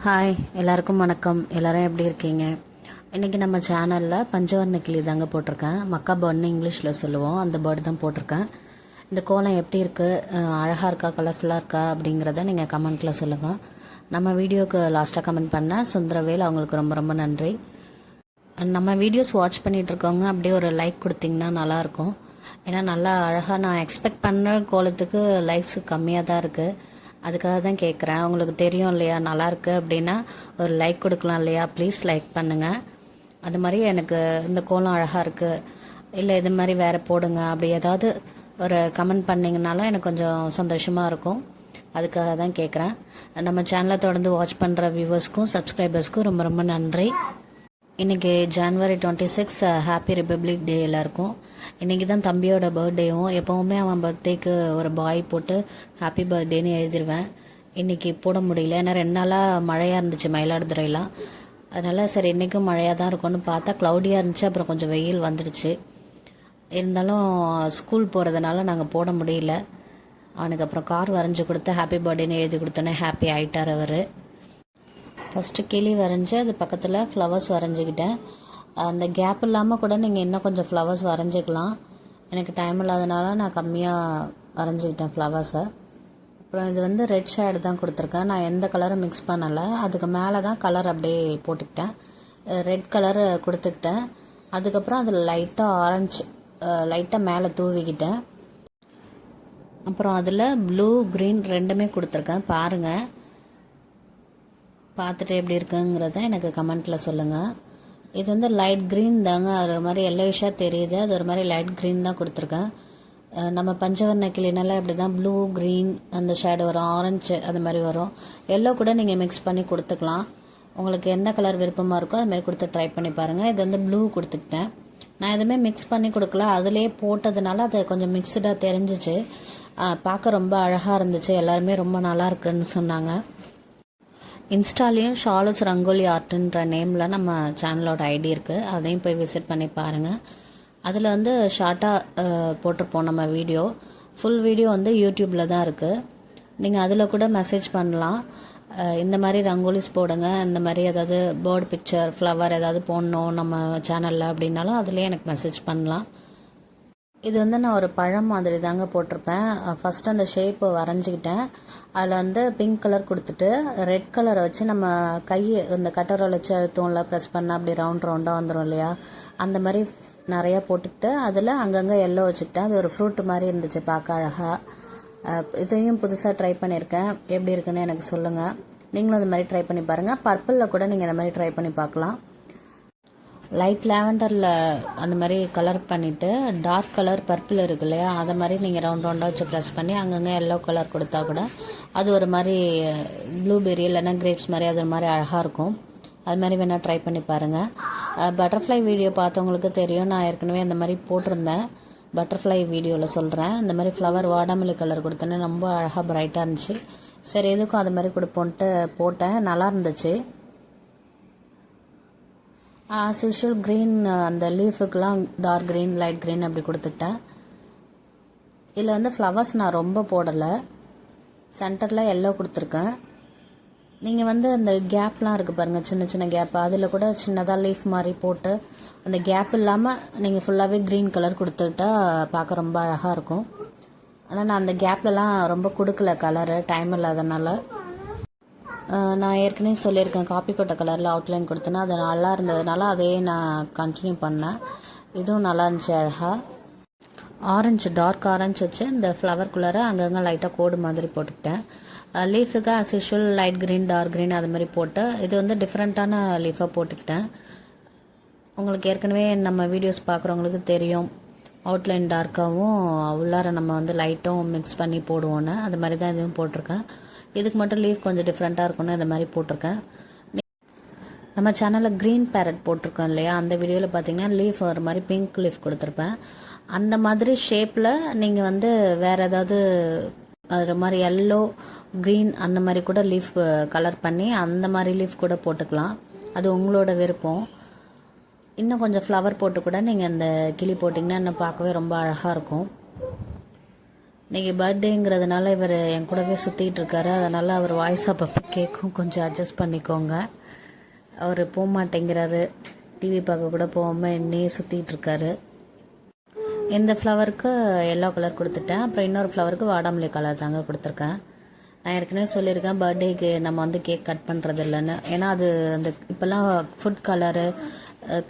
Hi எல்லாருக்கும் வணக்கம். எல்லாரும் எப்படி இருக்கீங்க? இன்றைக்கி நம்ம சேனலில் பஞ்சவர்ண கிளி தாங்க போட்டிருக்கேன். மக்கா பேர்டுன்னு இங்கிலீஷில் சொல்லுவோம். அந்த பேர்டு தான் போட்டிருக்கேன். இந்த கோலம் எப்படி இருக்குது, அழகாக இருக்கா, கலர்ஃபுல்லாக இருக்கா அப்படிங்கிறத நீங்கள் கமெண்ட்டில் சொல்லுங்கள். நம்ம வீடியோவுக்கு லாஸ்ட்டாக கமெண்ட் பண்ண சுந்தரவேல், அவங்களுக்கு ரொம்ப ரொம்ப நன்றி. நம்ம வீடியோஸ் வாட்ச் பண்ணிகிட்ருக்கவங்க அப்படியே ஒரு லைக் கொடுத்தீங்கன்னா நல்லாயிருக்கும். ஏன்னா நல்லா அழகாக நான் எக்ஸ்பெக்ட் பண்ண கோலத்துக்கு லைக்ஸ் கம்மியாக தான் இருக்குது. அதுக்காக தான் கேட்குறேன். உங்களுக்கு தெரியும் இல்லையா, நல்லாயிருக்கு அப்படின்னா ஒரு லைக் கொடுக்கலாம் இல்லையா? ப்ளீஸ் லைக் பண்ணுங்கள். அது மாதிரி எனக்கு இந்த கோலம் அழகாக இருக்குது, இல்லை இது மாதிரி வேறு போடுங்க, அப்படி ஏதாவது ஒரு கமெண்ட் பண்ணிங்கனாலும் எனக்கு கொஞ்சம் சந்தோஷமாக இருக்கும். அதுக்காக தான் கேட்குறேன். நம்ம சேனலை தொடர்ந்து வாட்ச் பண்ணுற வியூவர்ஸ்க்கும் சப்ஸ்கிரைபர்ஸ்க்கும் ரொம்ப ரொம்ப நன்றி. இன்றைக்கி January 26 ஹாப்பி ரிப்பப்ளிக் டே எல்லாருக்கும். இன்றைக்கி தான் தம்பியோட பர்த்டேவும். எப்போவுமே அவன் பர்த்டேக்கு ஒரு பாய் போட்டு ஹாப்பி பர்த்டேன்னு எழுதிடுவேன். இன்றைக்கி போட முடியல, ஏன்னா 2 நாளாக மழையாக இருந்துச்சு மயிலாடுதுறையெலாம். அதனால் சரி இன்றைக்கும் மழையாக தான் இருக்கும்னு பார்த்தா க்ளவுடியாக இருந்துச்சு. அப்புறம் கொஞ்சம் வெயில் வந்துடுச்சு. இருந்தாலும் ஸ்கூல் போகிறதுனால நாங்கள் போட முடியல. அவனுக்கு அப்புறம் கார் வரைஞ்சி கொடுத்து ஹாப்பி பர்த்டேன்னு எழுதி கொடுத்தோன்னே ஹாப்பி ஆகிட்டார் அவர். ஃபஸ்ட்டு கிளி வரைஞ்சி அது பக்கத்தில் ஃப்ளவர்ஸ் வரைஞ்சிக்கிட்டேன். அந்த கேப் இல்லாமல் கூட நீங்கள் இன்னும் கொஞ்சம் ஃப்ளவர்ஸ் வரைஞ்சிக்கலாம். எனக்கு டைம் இல்லாதனால நான் கம்மியாக வரைஞ்சிக்கிட்டேன் ஃப்ளவர்ஸை. அப்புறம் இது வந்து ரெட் ஷேடு தான் கொடுத்துருக்கேன். நான் எந்த கலரும் மிக்ஸ் பண்ணலை. அதுக்கு மேலே தான் கலர் அப்படியே போட்டுக்கிட்டேன். ரெட் கலர் கொடுத்துக்கிட்டேன். அதுக்கப்புறம் அதில் லைட்டாக ஆரஞ்சு லைட்டாக மேலே தூவிக்கிட்டேன். அப்புறம் அதில் ப்ளூ க்ரீன் ரெண்டுமே கொடுத்துருக்கேன். பாருங்கள், பார்த்துட்டு எப்படி இருக்குங்கிறத எனக்கு கமெண்ட்டில் சொல்லுங்கள். இது வந்து லைட் க்ரீன் தாங்க, ஒரு மாதிரி எல்லோயிஷாக தெரியுது. அது ஒரு மாதிரி லைட் க்ரீன் தான் கொடுத்துருக்கேன். நம்ம பஞ்சவர்ண கிளினால இப்படி தான் ப்ளூ க்ரீன் அந்த ஷேடு வரும், ஆரஞ்சு அது மாதிரி வரும். எல்லோ கூட நீங்கள் மிக்ஸ் பண்ணி கொடுத்துக்கலாம். உங்களுக்கு எந்த கலர் விருப்பமாக இருக்கோ அது மாதிரி கொடுத்து ட்ரை பண்ணி பாருங்கள். இது வந்து ப்ளூ கொடுத்துக்கிட்டேன். நான் எதுவுமே மிக்ஸ் பண்ணி கொடுக்கல, அதிலே போட்டதுனால அது கொஞ்சம் மிக்ஸ்டாக தெரிஞ்சிச்சு. பார்க்க ரொம்ப அழகாக இருந்துச்சு. எல்லாருமே ரொம்ப நல்லா இருக்குன்னு சொன்னாங்க. இன்ஸ்டாலேயும் ஷாலுஸ் ரங்கோலி ஆர்ட்ன்ற நேமில் நம்ம சேனலோட ஐடி இருக்குது. அதையும் போய் விசிட் பண்ணி பாருங்கள். அதில் வந்து ஷார்ட்டாக போட்டிருப்போம் நம்ம வீடியோ. ஃபுல் வீடியோ வந்து யூடியூப்பில் தான் இருக்குது. நீங்கள் அதில் கூட மெசேஜ் பண்ணலாம். இந்த மாதிரி ரங்கோலிஸ் போடுங்க, இந்த மாதிரி ஏதாவது பேர்ட் பிக்சர் ஃப்ளவர் ஏதாவது போடணும் நம்ம சேனலில் அப்படின்னாலும் அதுலேயே எனக்கு மெசேஜ் பண்ணலாம். இது வந்து நான் ஒரு பழம் மாதிரி தாங்க போட்டிருப்பேன். ஃபஸ்ட்டு அந்த ஷேப்பை வரைஞ்சிக்கிட்டேன். அதில் வந்து பிங்க் கலர் கொடுத்துட்டு ரெட் கலரை வச்சு நம்ம கையை இந்த கட்டரோல் வச்சு அழுத்தோம்ல, ப்ரெஸ் பண்ணால் அப்படி ரவுண்டாக வந்துடும் இல்லையா, அந்த மாதிரி நிறையா போட்டுக்கிட்டு அதில் அங்கங்கே எல்லோ வச்சுக்கிட்டேன். அது ஒரு ஃப்ரூட் மாதிரி இருந்துச்சு பார்க்க அழகாக. இதையும் புதுசாக ட்ரை பண்ணியிருக்கேன். எப்படி இருக்குன்னு எனக்கு சொல்லுங்கள். நீங்களும் அது மாதிரி ட்ரை பண்ணி பாருங்கள். பர்பிளில் கூட நீங்கள் இந்த மாதிரி ட்ரை பண்ணி பார்க்கலாம். லைட் லேவண்டரில் அந்த மாதிரி கலர் பண்ணிவிட்டு டார்க் கலர் பர்பிள் இருக்கு இல்லையா, அதை மாதிரி நீங்கள் ரவுண்டாக வச்சு ப்ரெஸ் பண்ணி அங்கங்கே எல்லோ கலர் கொடுத்தா கூட அது ஒரு மாதிரி ப்ளூபெர்ரி இல்லைன்னா கிரேப்ஸ் மாதிரி அது ஒரு மாதிரி அழகாக இருக்கும். அது மாதிரி வேணால் ட்ரை பண்ணி பாருங்கள். பட்டர்ஃப்ளை வீடியோ பார்த்தவங்களுக்கு தெரியும், நான் ஏற்கனவே அந்த மாதிரி போட்டிருந்தேன். பட்டர்ஃப்ளை வீடியோவில் சொல்கிறேன். இந்த மாதிரி ஃப்ளவர் வாடாமல்லி கலர் கொடுத்தேன்னா ரொம்ப அழகாக ப்ரைட்டாக இருந்துச்சு. சரி எதுக்கும் அது மாதிரி கொடுப்போன்ட்டு போட்டேன். நல்லா இருந்துச்சு. ஆஸ் யூஷுவல் க்ரீன் அந்த லீஃபுக்கெலாம் டார்க் க்ரீன் லைட் க்ரீன் அப்படி கொடுத்துக்கிட்டேன். இதில் வந்து ஃப்ளவர்ஸ் நான் ரொம்ப போடலை. சென்டரில் எல்லோ கொடுத்துருக்கேன். நீங்கள் வந்து அந்த கேப்லாம் இருக்குது பாருங்கள், சின்ன சின்ன கேப், அதில் கூட சின்னதாக லீஃப் மாதிரி போட்டு அந்த கேப் இல்லாமல் நீங்கள் ஃபுல்லாகவே க்ரீன் கலர் கொடுத்துக்கிட்டா பார்க்க ரொம்ப அழகாக இருக்கும். ஆனால் நான் அந்த கேப்லலாம் ரொம்ப கொடுக்கல கலரு, டைம் இல்லாதனால. நான் ஏற்கனவே சொல்லியிருக்கேன், காப்பி கொட்டை கலரில் அவுட்லைன் கொடுத்தேன்னா அது நல்லா இருந்ததுனால அதையே நான் கண்டினியூ பண்ணேன். இதுவும் நல்லா இருந்துச்சு அழகாக. ஆரஞ்சு டார்க் ஆரஞ்சு வச்சு இந்த ஃப்ளவர்குள்ளார அங்கங்கே லைட்டாக கோடு மாதிரி போட்டுக்கிட்டேன். லீஃபுக்கு as usual light green dark green அது மாதிரி போட்டு இது வந்து டிஃப்ரெண்ட்டான லீஃபாக போட்டுக்கிட்டேன். உங்களுக்கு ஏற்கனவே நம்ம வீடியோஸ் பார்க்குறவங்களுக்கு தெரியும், அவுட்லைன் டார்க்காகவும் உள்ளார நம்ம வந்து லைட்டும் மிக்ஸ் பண்ணி போடுவோன்னு. அது மாதிரி தான் இதுவும் போட்டிருக்கேன். இதுக்கு மட்டும் லீஃப் கொஞ்சம் டிஃப்ரெண்ட்டாக இருக்குன்னு இந்த மாதிரி போட்டிருக்கேன். நம்ம சேனலில் க்ரீன் பேரட் போட்டிருக்கோம் இல்லையா, அந்த வீடியோவில் பார்த்தீங்கன்னா லீஃப் ஒரு மாதிரி பிங்க் லீஃப் கொடுத்துருப்பேன். அந்த மாதிரி ஷேப்பில் நீங்கள் வந்து வேறு ஏதாவது ஒரு மாதிரி எல்லோ க்ரீன் அந்த மாதிரி கூட லீஃப் கலர் பண்ணி அந்த மாதிரி லீஃப் கூட போட்டுக்கலாம். அது உங்களோட விருப்பம். இன்னும் கொஞ்சம் ஃப்ளவர் போட்டு கூட நீங்கள் அந்த கிளி போட்டிங்கன்னா இன்னும் பார்க்கவே ரொம்ப அழகாக இருக்கும். இன்றைக்கி பர்த்டேங்கிறதுனால இவர் என் கூடவே சுற்றிட்டு இருக்காரு. அதனால் அவர் வாய்ஸ் அப்பப்போ கேட்கும், கொஞ்சம் அட்ஜஸ்ட் பண்ணிக்கோங்க. அவர் போக மாட்டேங்கிறாரு, டிவி பார்க்க கூட போகாமல் என்னையே சுற்றிட்டு இருக்காரு. இந்த ஃப்ளவருக்கு எல்லோ கலர் கொடுத்துட்டேன். அப்புறம் இன்னொரு ஃப்ளவருக்கு வாடாமல்லி கலர் தாங்க கொடுத்துருக்கேன். நான் ஏற்கனவே சொல்லியிருக்கேன் பர்த்டேக்கு நம்ம வந்து கேக் கட் பண்ணுறது இல்லைன்னு. ஏன்னா அது அந்த இப்போல்லாம் ஃபுட் கலரு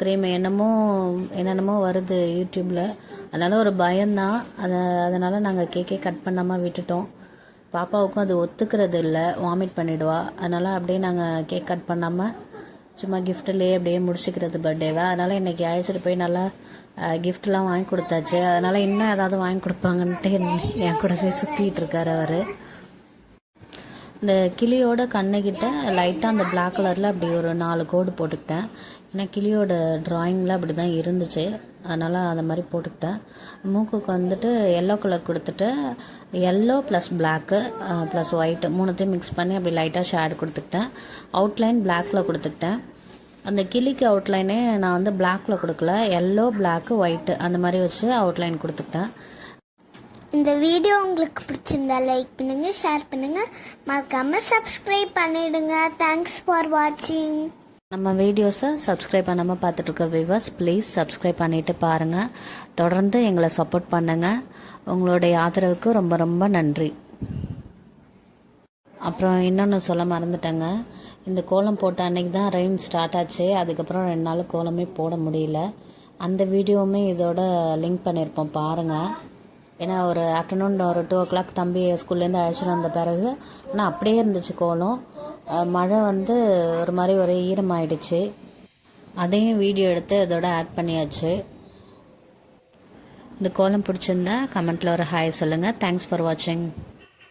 க்ரீம் என்னென்னமோ வருது யூடியூப்பில். அதனால் ஒரு பயம்தான். அதனால் நாங்கள் கேக்கே கட் பண்ணாமல் விட்டுட்டோம். பாப்பாவுக்கும் அது ஒத்துக்கிறது இல்லை, வாமிட் பண்ணிவிடுவா. அதனால் அப்படியே நாங்கள் கேக் கட் பண்ணாமல் சும்மா கிஃப்ட்லேயே அப்படியே முடிச்சுக்கிறது பர்த்டேவை. அதனால் இன்றைக்கி அழைச்சிட்டு போய் நல்லா கிஃப்ட்லாம் வாங்கி கொடுத்தாச்சு. அதனால் இன்னும் ஏதாவது வாங்கி கொடுப்பாங்கன்ட்டு என் கூடவே சுற்றிட்டு இருக்கார் அவர். இந்த கிளியோட கண்ணுக்கிட்ட லைட்டாக அந்த பிளாக் கலரில் அப்படி ஒரு 4 கோடு போட்டுக்கிட்டேன். ஏன்னா கிளியோட ட்ராயிங்கில் அப்படி தான் இருந்துச்சு, அதனால் அந்த மாதிரி போட்டுக்கிட்டேன். மூக்குக்கு வந்துட்டு எல்லோ கலர் கொடுத்துட்டு yellow plus black plus white 3த்தையும் மிக்ஸ் பண்ணி அப்படி லைட்டாக ஷேட் கொடுத்துக்கிட்டேன். அவுட்லைன் பிளாக்கில் கொடுத்துக்கிட்டேன். அந்த கிளிக்கு அவுட்லைனே நான் வந்து பிளாக்கில் கொடுக்கல, எல்லோ பிளாக்கு ஒயிட்டு அந்த மாதிரி வச்சு அவுட்லைன் கொடுத்துக்கிட்டேன். இந்த வீடியோ உங்களுக்கு பிடிச்சிருந்தா லைக் பண்ணுங்க, ஷேர் பண்ணுங்க, மறக்காம சப்ஸ்கிரைப் பண்ணிடுங்க. தேங்க்ஸ் ஃபார் வாட்சிங். நம்ம வீடியோஸை சப்ஸ்கிரைப் பண்ணாமல் பார்த்துட்ருக்க வியூவர்ஸ் ப்ளீஸ் சப்ஸ்கிரைப் பண்ணிவிட்டு பாருங்கள். தொடர்ந்து எங்களை சப்போர்ட் பண்ணுங்கள். உங்களுடைய ஆதரவுக்கு ரொம்ப ரொம்ப நன்றி. அப்புறம் இன்னொன்று சொல்ல மறந்துட்டேங்க. இந்த கோலம் போட்ட அன்னைக்கு தான் ரெயின் ஸ்டார்ட் ஆச்சு. அதுக்கப்புறம் 2 நாள் கோலமே போட முடியல. அந்த வீடியோவுமே இதோட லிங்க் பண்ணியிருப்போம் பாருங்கள். ஏன்னா ஒரு ஆஃப்டர்நூன் ஒரு 2 o'clock தம்பி ஸ்கூல்லேருந்து அழைச்சிட்டு வந்த பிறகு ஆனால் அப்படியே இருந்துச்சு கோலம். மழை வந்து ஒரு மாதிரி ஒரே ஈரமாயிடுச்சு. அதையும் வீடியோ எடுத்து இதோட ஆட் பண்ணியாச்சு. இந்த கோலம் பிடிச்சிருந்தா கமெண்ட்டில் ஒரு ஹாய் சொல்லுங்கள். தேங்க்ஸ் ஃபார் வாட்சிங்.